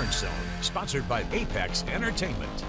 Orange Zone, sponsored by Apex Entertainment.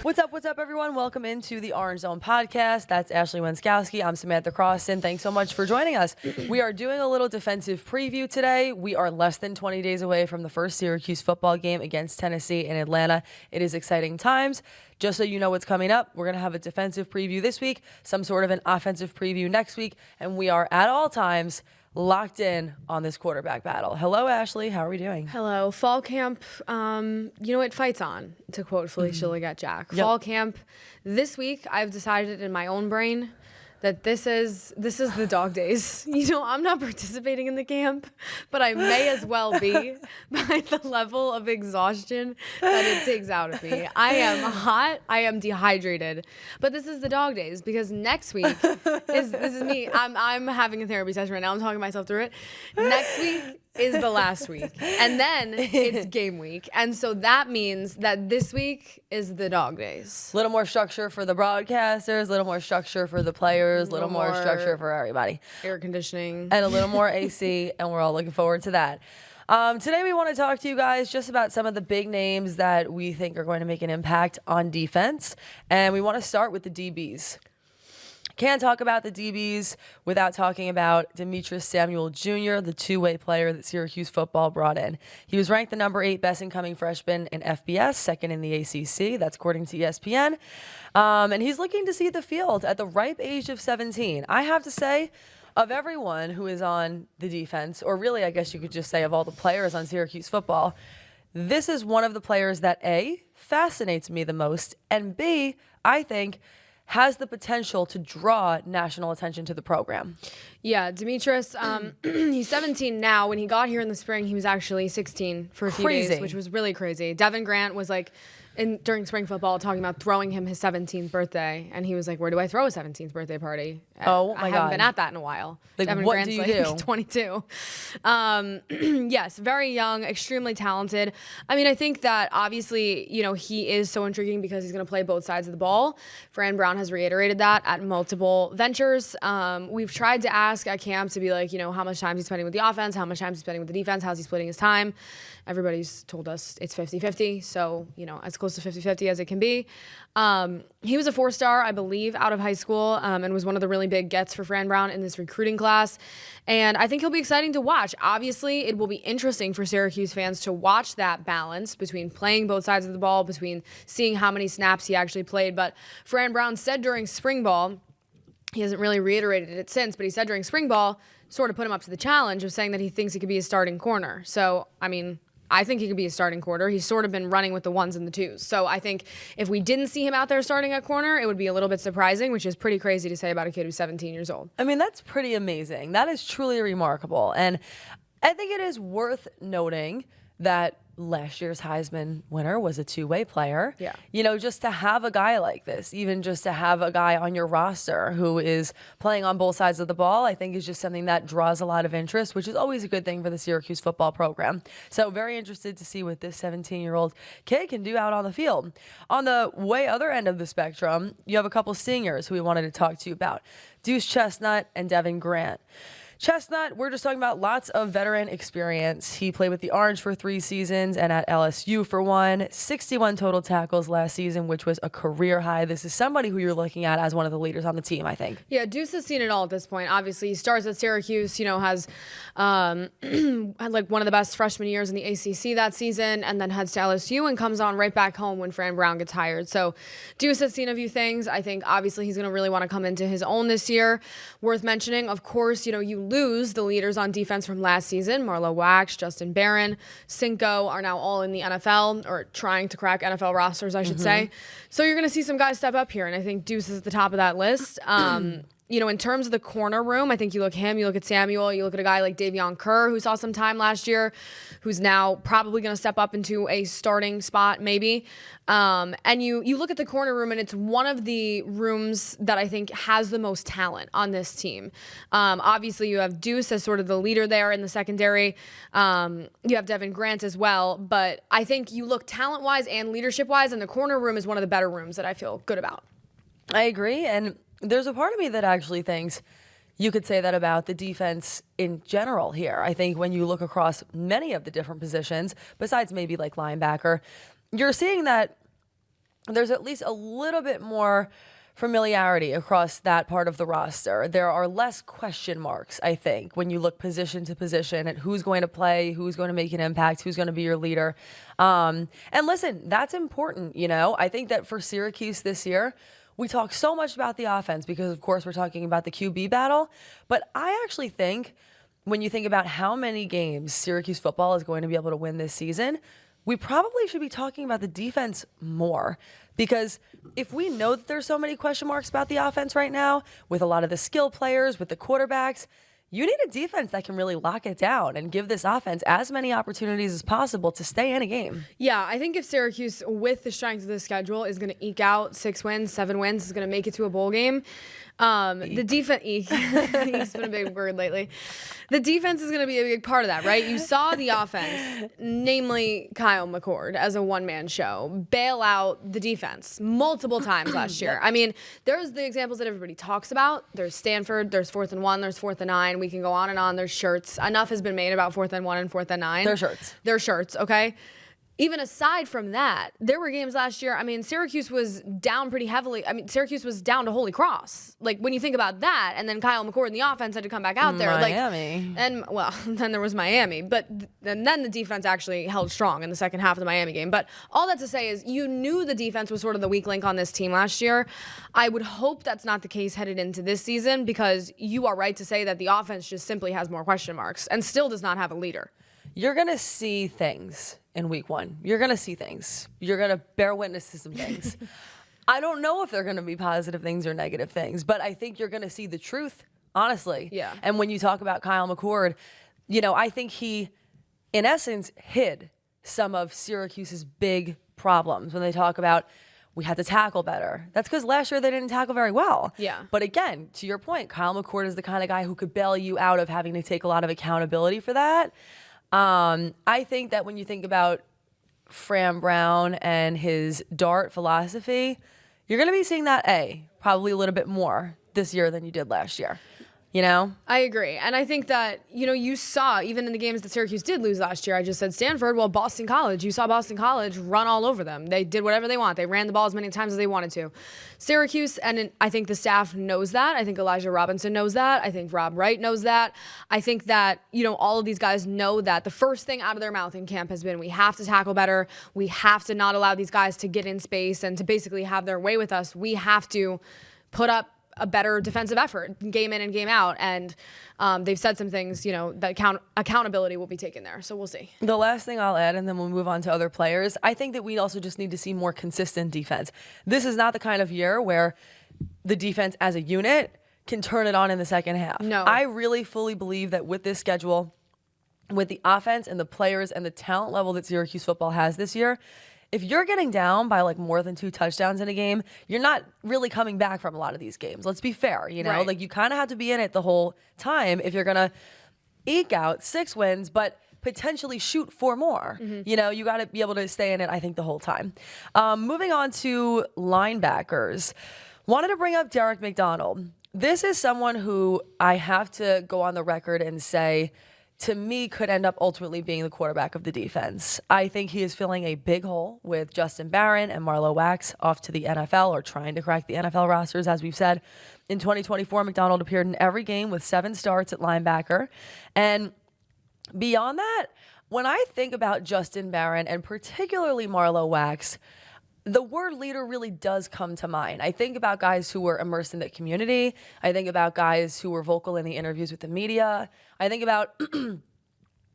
What's up, everyone? Welcome into the Orange Zone podcast. That's Ashley Wenskoski. I'm Samantha Croston. Thanks so much for joining us. We are doing a little defensive preview today. We are less than 20 days away from the first Syracuse football game against Tennessee in Atlanta. It is exciting times. Just so you know what's coming up, we're going to have a defensive preview this week, some sort of an offensive preview next week, and we are at all times locked in on this quarterback battle. Hello, Ashley. How are we doing? Hello. Fall camp, it fights on, to quote Felicia Leggett-Jack. Yep. Fall camp this week, I've decided in my own brain that this is the dog days. I'm not participating in the camp, but I may as well be by the level of exhaustion that it takes out of me. I am hot. I am dehydrated. But this is the dog days because next week this is me. I'm having a therapy session right now. I'm talking myself through it. Next week is the last week. And then it's game week. And so that means that this week is the dog days. A little more structure for the broadcasters, a little more structure for the players, a little more structure for everybody. Air conditioning. And a little more AC, and we're all looking forward to that. Today we want to talk to you guys just about some of the big names that we think are going to make an impact on defense. And we want to start with the DBs. Can't talk about the DBs without talking about Demetrius Samuel Jr., the two-way player that Syracuse football brought in. He was ranked the number 8 best incoming freshman in FBS, second in the ACC. That's according to ESPN. And he's looking to see the field at the ripe age of 17. I have to say, of everyone who is on the defense, or really I guess you could just say of all the players on Syracuse football, this is one of the players that A, fascinates me the most, and B, I think has the potential to draw national attention to the program. Yeah, Demetrius, he's 17 now. When he got here in the spring, he was actually 16 for a few days, which was really crazy. Devin Grant was during spring football talking about throwing him his 17th birthday, and he was like, where do I throw a 17th birthday party? Oh my God. I haven't been at that in a while. Devin what Grant's do you do? 22. Yes, very young, extremely talented. I mean, I think that obviously, he is so intriguing because he's going to play both sides of the ball. Fran Brown has reiterated that at multiple ventures. We've tried to ask at camp to be like, how much time he's spending with the offense, how much time he's spending with the defense, how's he splitting his time. Everybody's told us it's 50-50, so, as close to 50-50 as it can be. He was a 4-star, I believe, out of high school, and was one of the really big gets for Fran Brown in this recruiting class. And I think he'll be exciting to watch. Obviously, it will be interesting for Syracuse fans to watch that balance between playing both sides of the ball, between seeing how many snaps he actually played. But Fran Brown said during spring ball, he hasn't really reiterated it since, but he said during spring ball, sort of put him up to the challenge of saying that he thinks he could be a starting corner. So, I think he could be a starting corner. He's sort of been running with the ones and the twos. So I think if we didn't see him out there starting at corner, it would be a little bit surprising, which is pretty crazy to say about a kid who's 17 years old. That's pretty amazing. That is truly remarkable. And I think it is worth noting that last year's Heisman winner was a two-way player. Yeah. Just to have a guy like this, even just to have a guy on your roster who is playing on both sides of the ball, I think is just something that draws a lot of interest, which is always a good thing for the Syracuse football program. So very interested to see what this 17-year-old kid can do out on the field. On the way other end of the spectrum, you have a couple seniors who we wanted to talk to you about, Duce Chestnut and Devin Grant. Chestnut, we're just talking about lots of veteran experience. He played with the Orange for 3 seasons and at LSU for 1. 61 total tackles last season, which was a career high. This is somebody who you're looking at as one of the leaders on the team, I think. Yeah, Duce has seen it all at this point. Obviously, he starts at Syracuse, has had one of the best freshman years in the ACC that season, and then heads to LSU and comes on right back home when Fran Brown gets hired. So Duce has seen a few things. I think obviously he's going to really want to come into his own this year. Worth mentioning, of course, you lose the leaders on defense from last season. Marlo Wax, Justin Barron, Cinco are now all in the NFL, or trying to crack NFL rosters, I should say. So you're going to see some guys step up here, and I think Duce is at the top of that list. In terms of the corner room, I think you look at Samuel, you look at a guy like Dion, who saw some time last year, who's now probably going to step up into a starting spot maybe. And you look at the corner room, and it's one of the rooms that I think has the most talent on this team. Obviously, you have Duce as sort of the leader there in the secondary. You have Devin Grant as well. But I think you look talent-wise and leadership-wise, and the corner room is one of the better rooms that I feel good about. I agree, and there's a part of me that actually thinks You could say that about the defense in general here. I think when you look across many of the different positions, besides maybe like linebacker, you're seeing that there's at least a little bit more familiarity across that part of the roster. There are less question marks, I think, when you look position to position at who's going to play, who's going to make an impact, who's going to be your leader. And listen, that's important, you know. I think that for Syracuse this year, we talk so much about the offense because, of course, we're talking about the QB battle. But I actually think when you think about how many games Syracuse football is going to be able to win this season, we probably should be talking about the defense more. Because if we know that there's so many question marks about the offense right now, with a lot of the skill players, with the quarterbacks, you need a defense that can really lock it down and give this offense as many opportunities as possible to stay in a game. Yeah, I think if Syracuse, with the strength of the schedule, is going to eke out 6 wins, 7 wins, is going to make it to a bowl game. The defense, eke's been a big word lately. The defense is going to be a big part of that, right? You saw the offense, namely Kyle McCord, as a one-man show, bail out the defense multiple times last year. I mean, there's the examples that everybody talks about. There's Stanford, there's 4th and 1, there's 4th and 9. We can go on and on. There's shirts. Enough has been made about 4th and 1 and 4th and 9. They're shirts. They're shirts, okay? Even aside from that, there were games last year. I mean, Syracuse was down pretty heavily. I mean, Syracuse was down to Holy Cross. Like, when you think about that, and then Kyle McCord and the offense had to come back out there. Miami. And, well, then there was Miami. But and then the defense actually held strong in the second half of the Miami game. But all that to say is you knew the defense was sort of the weak link on this team last year. I would hope that's not the case headed into this season because you are right to say that the offense just simply has more question marks and still does not have a leader. You're going to see things in week 1. You're going to see things. You're going to bear witness to some things. I don't know if they're going to be positive things or negative things, but I think you're going to see the truth, honestly. Yeah. And when you talk about Kyle McCord, you know, I think he, in essence, hid some of Syracuse's big problems when they talk about we had to tackle better. That's because last year they didn't tackle very well. Yeah. But again, to your point, Kyle McCord is the kind of guy who could bail you out of having to take a lot of accountability for that. I think that when you think about Fran Brown and his dart philosophy, you're going to be seeing that probably a little bit more this year than you did last year. You know? I agree. And I think that, you know, you saw, even in the games that Syracuse did lose last year, I just said Stanford, well, Boston College, you saw Boston College run all over them. They did whatever they want. They ran the ball as many times as they wanted to. Syracuse, and I think the staff knows that. I think Elijah Robinson knows that. I think Rob Wright knows that. I think that, you know, all of these guys know that the first thing out of their mouth in camp has been, we have to tackle better. We have to not allow these guys to get in space and to basically have their way with us. We have to put up a better defensive effort, game in and game out. And they've said some things, you know, that accountability will be taken there. So we'll see. The last thing I'll add, and then we'll move on to other players, I think that we also just need to see more consistent defense. This is not the kind of year where the defense as a unit can turn it on in the second half. No. I really fully believe that with this schedule, with the offense and the players and the talent level that Syracuse football has this year, if you're getting down by like more than 2 touchdowns in a game, you're not really coming back from a lot of these games. Let's be fair, you know? Right. Like you kind of have to be in it the whole time if you're going to eke out 6 wins, but potentially shoot 4 more. You know, you got to be able to stay in it, I think, the whole time. Moving on to linebackers. Wanted to bring up Derek McDonald. This is someone who I have to go on the record and say, to me, could end up ultimately being the quarterback of the defense. I think he is filling a big hole with Justin Barron and Marlo Wax off to the NFL, or trying to crack the NFL rosters, as we've said. In 2024, McDonald appeared in every game with 7 starts at linebacker. And beyond that, when I think about Justin Barron and particularly Marlo Wax, the word leader really does come to mind. I think about guys who were immersed in the community. I think about guys who were vocal in the interviews with the media. I think about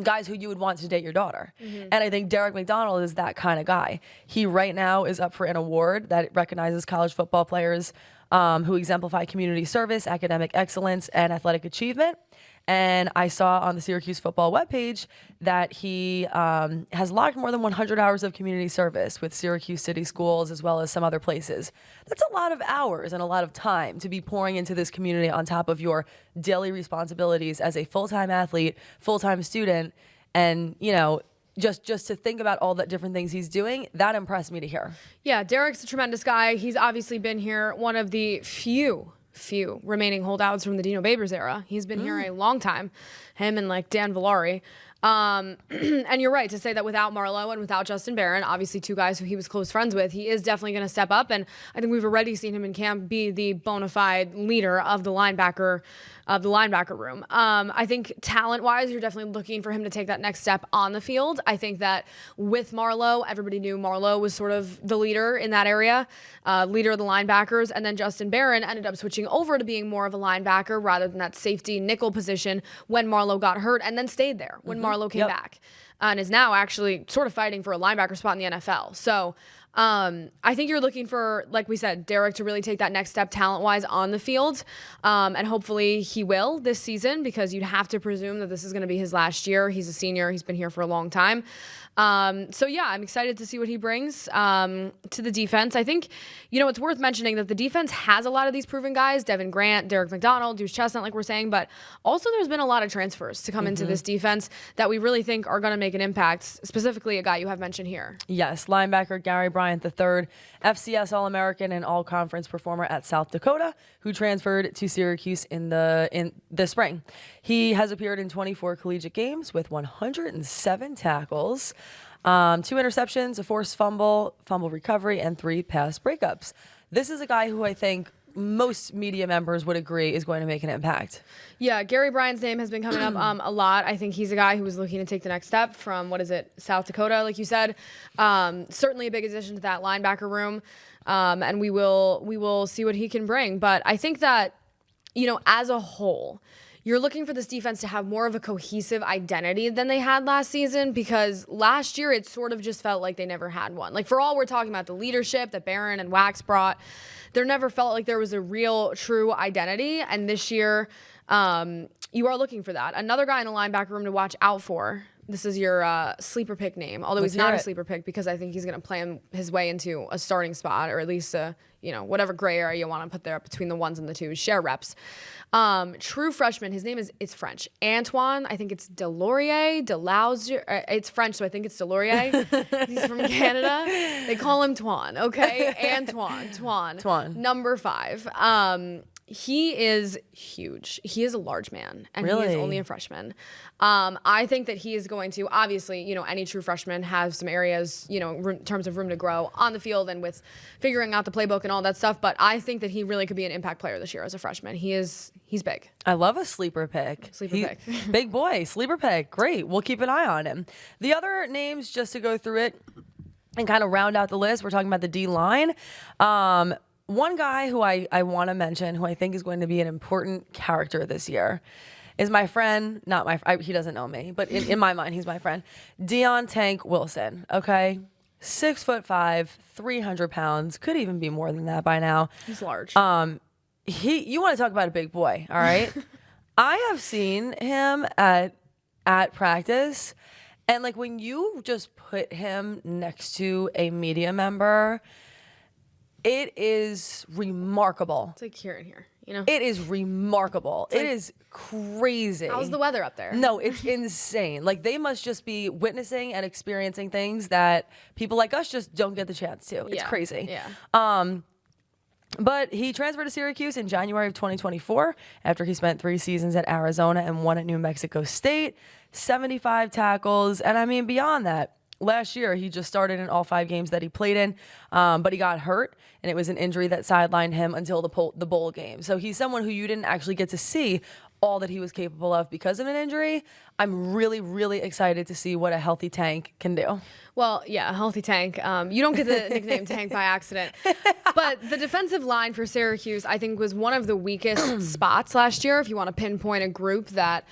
guys who you would want to date your daughter. And I think Derek McDonald is that kind of guy. He right now is up for an award that recognizes college football players who exemplify community service, academic excellence, and athletic achievement. And I saw on the Syracuse football webpage that he has logged more than 100 hours of community service with Syracuse City Schools as well as some other places. That's a lot of hours and a lot of time to be pouring into this community on top of your daily responsibilities as a full-time athlete, full-time student. And, you know, just to think about all the different things he's doing, that impressed me to hear. Yeah, Derek's a tremendous guy. He's obviously been here, one of the few few remaining holdouts from the Dino Babers era. He's been here a long time, him and like Dan Villari. And you're right to say that without Marlowe and without Justin Barron, obviously two guys who he was close friends with, he is definitely going to step up. And I think we've already seen him in camp be the bona fide leader of the linebacker room. I think talent-wise, you're definitely looking for him to take that next step on the field. I think that with Marlowe, everybody knew Marlowe was sort of the leader in that area, leader of the linebackers, and then Justin Barron ended up switching over to being more of a linebacker rather than that safety nickel position when Marlowe got hurt, and then stayed there when Marlowe came back, and is now actually sort of fighting for a linebacker spot in the NFL. So I think you're looking for, like we said, Derek to really take that next step talent-wise on the field, and hopefully he will this season, because you'd have to presume that this is going to be his last year. He's a senior. He's been here for a long time. So yeah, I'm excited to see what he brings to the defense. I think, it's worth mentioning that the defense has a lot of these proven guys, Devin Grant, Derek McDonald, Duce Chestnut, like we're saying, but also there's been a lot of transfers to come into this defense that we really think are going to make an impact, specifically a guy you have mentioned here. Yes, linebacker Gary Bryant III, FCS All-American and All-Conference performer at South Dakota, who transferred to Syracuse in the spring. He has appeared in 24 collegiate games with 107 tackles, 2 interceptions, a forced fumble recovery, and 3 pass breakups. This is a guy who I think most media members would agree is going to make an impact. Yeah, Gary Bryant's name has been coming up a lot. I think he's a guy who was looking to take the next step from, South Dakota, like you said. Certainly a big addition to that linebacker room, and we will see what he can bring. But I think that, as a whole, you're looking for this defense to have more of a cohesive identity than they had last season, because last year it sort of just felt like they never had one. Like, for all we're talking about the leadership that Barron and Wax brought, there never felt like there was a real, true identity. And this year, you are looking for that. Another guy in the linebacker room to watch out for. This is your sleeper pick name, although he's not a sleeper pick, because I think he's going to play his way into a starting spot, or at least whatever gray area you want to put there between the 1s and the 2s, share reps. True freshman, his name it's French. Antoine, I think it's Delauzier. It's French, so I think it's Delorier. He's from Canada. They call him Twan, okay? Twan. Number 5. He is huge. He is a large man, and he is only a freshman. I think that he is going to, obviously, any true freshman has some areas, in terms of room to grow on the field and with figuring out the playbook and all that stuff. But I think that he really could be an impact player this year as a freshman. He's big. I love a sleeper pick. Big boy, sleeper pick. Great. We'll keep an eye on him. The other names, just to go through it and kind of round out the list, we're talking about the D-line. One guy who I want to mention, who I think is going to be an important character this year, is my friend, he doesn't know me, but in my mind, he's my friend, Dion Tank Wilson, okay? 6'5", 300 pounds, could even be more than that by now. He's large. You want to talk about a big boy, all right? I have seen him at practice, and like when you just put him next to a media member, it is remarkable. It's like here. It is remarkable. It is crazy. How's the weather up there? No, it's insane. Like, they must just be witnessing and experiencing things that people like us just don't get the chance to. It's crazy. Yeah. But he transferred to Syracuse in January of 2024 after he spent 3 seasons at Arizona and 1 at New Mexico State, 75 tackles. And I mean, beyond that, last year, he just started in all 5 games that he played in, but he got hurt, and it was an injury that sidelined him until the bowl game. So he's someone who you didn't actually get to see all that he was capable of because of an injury. I'm really, really excited to see what a healthy Tank can do. Well, yeah, a healthy Tank. You don't get the nickname Tank by accident. But the defensive line for Syracuse, I think, was one of the weakest spots last year, if you want to pinpoint a group that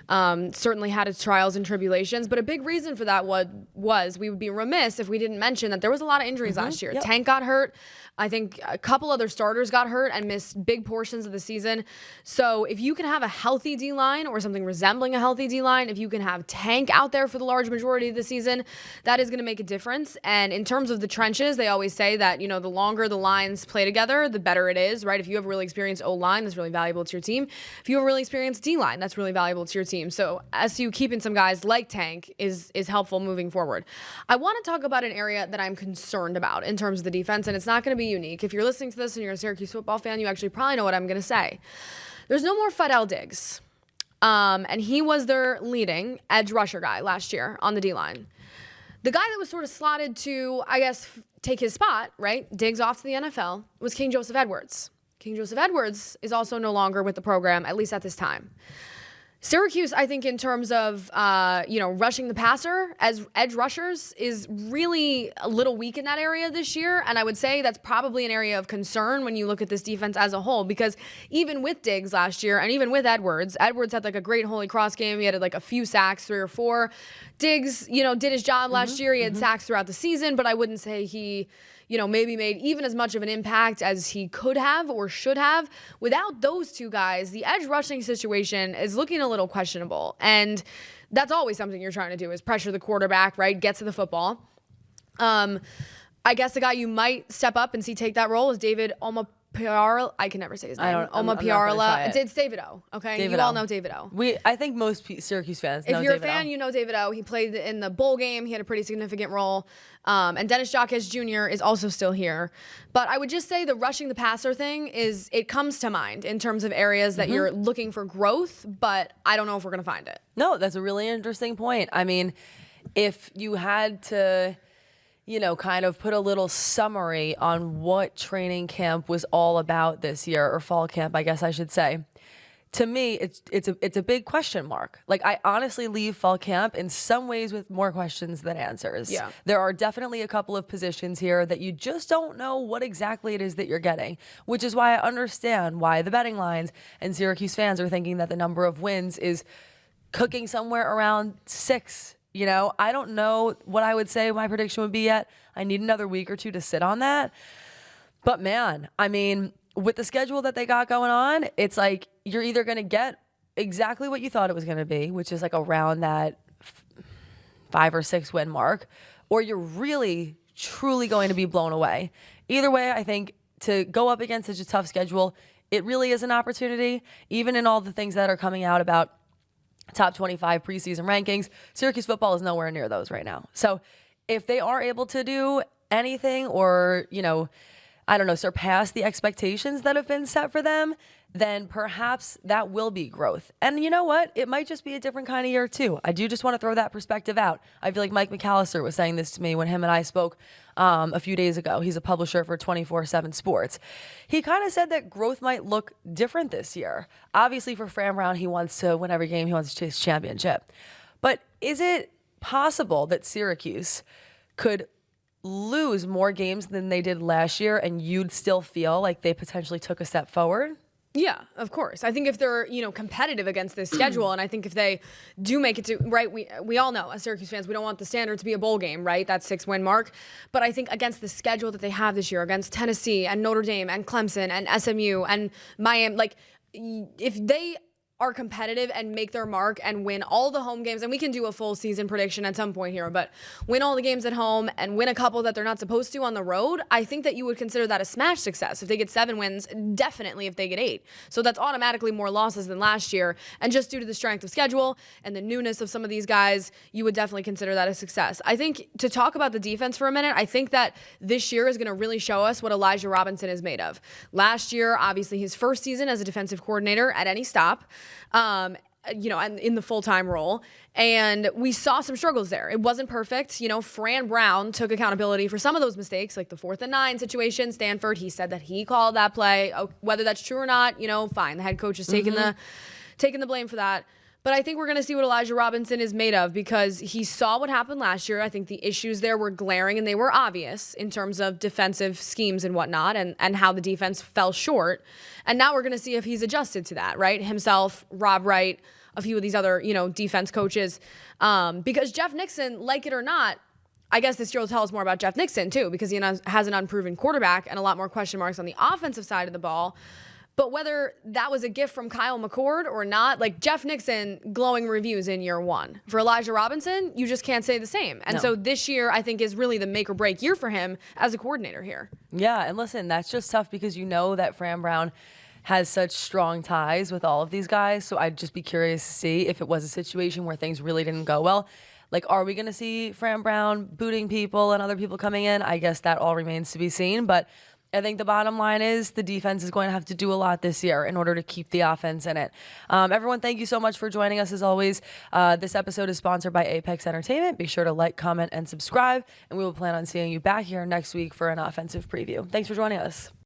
certainly had its trials and tribulations. But a big reason for that was we would be remiss if we didn't mention that there was a lot of injuries last year. Yep. Tank got hurt. I think a couple other starters got hurt and missed big portions of the season. So if you can have a healthy D-line or something resembling a healthy D-line, if you can have Tank out there for the large majority of the season, that is going to make a difference. And in terms of the trenches, they always say that, the longer the lines play together, the better it is, right? If you have a really experienced O-line, that's really valuable to your team. If you have a really experienced D-line, that's really valuable to your team. So SU keeping some guys like Tank is helpful moving forward. I want to talk about an area that I'm concerned about in terms of the defense, and it's not going to be unique. If you're listening to this and you're a Syracuse football fan, you actually probably know what I'm going to say. There's no more Fidel Diggs. And he was their leading edge rusher guy last year on the D-line. The guy that was sort of slotted to, I guess, take his spot, right? Diggs off to the NFL, was King Joseph Edwards. King Joseph Edwards is also no longer with the program, at least at this time. Syracuse, I think, in terms of, rushing the passer as edge rushers is really a little weak in that area this year. And I would say that's probably an area of concern when you look at this defense as a whole, because even with Diggs last year and even with Edwards had like a great Holy Cross game. He had like a few sacks, 3 or 4. Diggs, did his job last year. He had sacks throughout the season, but I wouldn't say he maybe made even as much of an impact as he could have or should have. Without those two guys, the edge rushing situation is looking a little questionable. And that's always something you're trying to do, is pressure the quarterback, right? Get to the football. I guess the guy you might step up and see take that role is David Omapiarla. I can never say his name. Omapiarla. It's David O. Okay, David you all O. know David O. I think most Syracuse fans know If you're David a fan, O. you know David O. He played in the bowl game. He had a pretty significant role. And Dennis Jacques Jr. is also still here. But I would just say the rushing the passer thing it comes to mind in terms of areas that you're looking for growth, but I don't know if we're going to find it. No, that's a really interesting point. I mean, if you had to, kind of put a little summary on what training camp was all about this year, or fall camp, I guess I should say. To me, it's a big question mark. Like, I honestly leave fall camp in some ways with more questions than answers. Yeah. There are definitely a couple of positions here that you just don't know what exactly it is that you're getting, which is why I understand why the betting lines and Syracuse fans are thinking that the number of wins is cooking somewhere around 6. I don't know what I would say my prediction would be yet. I need another week or 2 to sit on that. But man, I mean, with the schedule that they got going on, it's like you're either going to get exactly what you thought it was going to be, which is like around that 5 or 6 win mark, or you're really, truly going to be blown away. Either way, I think to go up against such a tough schedule, it really is an opportunity, even in all the things that are coming out about top 25 preseason rankings. Syracuse football is nowhere near those right now. So if they are able to do anything or, surpass the expectations that have been set for them, then perhaps that will be growth. And you know what? It might just be a different kind of year too. I do just want to throw that perspective out. I feel like Mike McAllister was saying this to me when him and I spoke a few days ago. He's a publisher for 24/7 Sports. He kind of said that growth might look different this year. Obviously for Fran Brown, he wants to win every game. He wants to chase championship. But is it possible that Syracuse could lose more games than they did last year and you'd still feel like they potentially took a step forward? Yeah, of course. I think if they're, competitive against this schedule, and I think if they do make it to, right, we all know as Syracuse fans, we don't want the standard to be a bowl game, right? That 6-win mark. But I think against the schedule that they have this year, against Tennessee and Notre Dame and Clemson and SMU and Miami, if they are competitive and make their mark and win all the home games, and we can do a full season prediction at some point here, but win all the games at home and win a couple that they're not supposed to on the road, I think that you would consider that a smash success. If they get 7 wins, definitely if they get 8. So that's automatically more losses than last year. And just due to the strength of schedule and the newness of some of these guys, you would definitely consider that a success. I think to talk about the defense for a minute, I think that this year is going to really show us what Elijah Robinson is made of. Last year, obviously his first season as a defensive coordinator at any stop, and in the full-time role. And we saw some struggles there. It wasn't perfect. Fran Brown took accountability for some of those mistakes, like the 4th and 9 situation, Stanford. He said that he called that play. Whether that's true or not, fine. The head coach is taking the blame for that. But I think we're going to see what Elijah Robinson is made of because he saw what happened last year. I think the issues there were glaring and they were obvious in terms of defensive schemes and whatnot and how the defense fell short. And now we're going to see if he's adjusted to that, right? Himself, Rob Wright, a few of these other, defense coaches. Because Jeff Nixon, like it or not, I guess this year will tell us more about Jeff Nixon too because he has an unproven quarterback and a lot more question marks on the offensive side of the ball. But whether that was a gift from Kyle McCord or not, like Jeff Nixon, glowing reviews in year 1. For Elijah Robinson, you just can't say the same. And so this year, I think, is really the make or break year for him as a coordinator here. Yeah, and listen, that's just tough because you know that Fran Brown has such strong ties with all of these guys. So I'd just be curious to see if it was a situation where things really didn't go well. Like, are we going to see Fran Brown booting people and other people coming in? I guess that all remains to be seen. But I think the bottom line is the defense is going to have to do a lot this year in order to keep the offense in it. Everyone, thank you so much for joining us as always. This episode is sponsored by Apex Entertainment. Be sure to like, comment, and subscribe. And we will plan on seeing you back here next week for an offensive preview. Thanks for joining us.